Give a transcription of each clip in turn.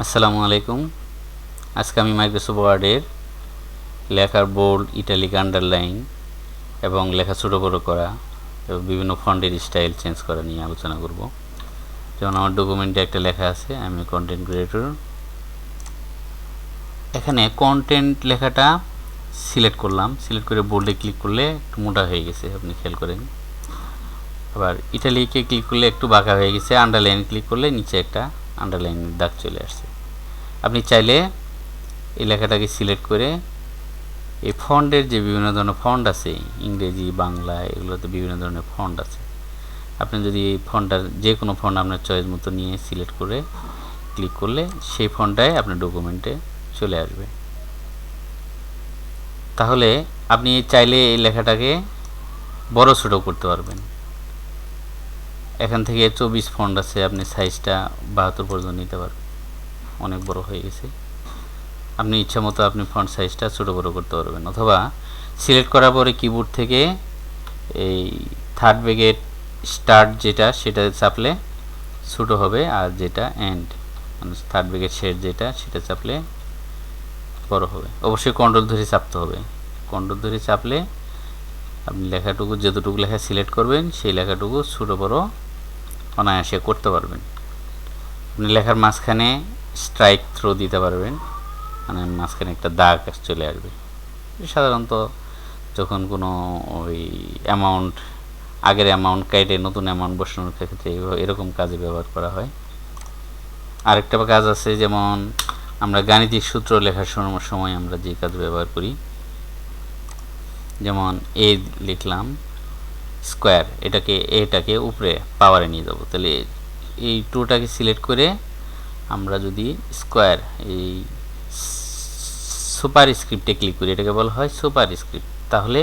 আসসালামু আলাইকুম। আজকে আমি মাইক্রোসফট ওয়ার্ডের লেখার বোল্ড, ইটালিক, আন্ডারলাইন এবং লেখা ছোটো বড়ো করা এবং বিভিন্ন ফন্টের স্টাইল চেঞ্জ করা নিয়ে আলোচনা করব। যেমন আমার ডকুমেন্টে একটা লেখা আছে, আমি কন্টেন্ট ক্রিয়েটর। এখানে কন্টেন্ট লেখাটা সিলেক্ট করলাম, সিলেক্ট করে বোল্ডে ক্লিক করলে একটু মোটা হয়ে গেছে, আপনি খেয়াল করেন। আবার ইটালিকে ক্লিক করলে একটু বাঁকা হয়ে গেছে, আন্ডারলাইন ক্লিক করলে নিচে একটা আন্ডারলাইনের দাগ চলে আসছে। আপনি চাইলে এই লেখাটাকে সিলেক্ট করে এই ফন্টের যে বিভিন্ন ধরনের ফন্ট আছে, ইংরেজি, বাংলা, এগুলোতে বিভিন্ন ধরনের ফন্ট আছে। আপনি যদি এই ফন্টটার যে কোনো ফন্ট আপনার চয়েস মতো নিয়ে সিলেক্ট করে ক্লিক করলে সেই ফন্টটাই আপনার ডকুমেন্টে চলে আসবে। তাহলে আপনি চাইলে এই লেখাটাকে বড় ছোটো করতে পারবেন। এখান থেকে 24 ফন্ট আছে, আপনি সাইজটা 72 পর্যন্ত নিতে পারবেন। অনেক বড় হয়ে গেছে। আপনি ইচ্ছা মতো আপনি ফন্ট সাইজটা ছোটো বড়ো করতে পারবেন, অথবা সিলেক্ট করার পরে কিবোর্ড থেকে এই থার্ড ব্র্যাকেট স্টার্ট যেটা সেটা চাপলে ছোটো হবে, আর যেটা এন্ড মানে থার্ড ব্র্যাকেট শেড যেটা সেটা চাপলে বড় হবে। অবশ্যই কন্ট্রোল ধরে চাপতে হবে। কন্ট্রোল ধরে চাপলে আপনি লেখাটুকু যতটুকু লেখা সিলেক্ট করবেন সেই লেখাটুকু ছোটো বড়ো অনায়াসে করতে পারবেন। আপনি লেখার মাঝখানে স্ট্রাইক থ্রো দিতে পারবেন, মানে মাঝখানে একটা দাগ চলে আসবে। সাধারণত যখন কোনো ওই অ্যামাউন্ট, আগের অ্যামাউন্ট কেটে নতুন অ্যামাউন্ট বসানোর ক্ষেত্রে এরকম কাজে ব্যবহার করা হয়। আরেকটা কাজ আছে, যেমন আমরা গাণিতিক সূত্র লেখার সময় আমরা যে কাজ ব্যবহার করি, যেমন এ লিখলাম স্কোয়ার, এটাকে উপরে পাওয়ারে নিয়ে যাব। তাহলে এই টুটাকে সিলেক্ট করে আমরা যদি স্কোয়ার এই সুপার স্ক্রিপ্টে ক্লিক করি, এটাকে বলা হয় সুপার স্ক্রিপ্ট, তাহলে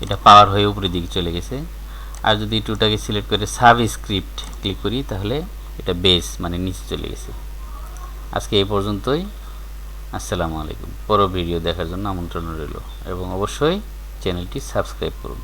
এটা পাওয়ার হয়ে উপরের দিকে চলে গেছে। আর যদি টুটাকে সিলেক্ট করে সাব স্ক্রিপ্ট ক্লিক করি, তাহলে এটা বেস মানে নিচে চলে গেছে। আজকে এই পর্যন্তই। আসসালামু আলাইকুম। পরের ভিডিও দেখার জন্য আমন্ত্রণ রইল এবং অবশ্যই চ্যানেলটি সাবস্ক্রাইব করুন।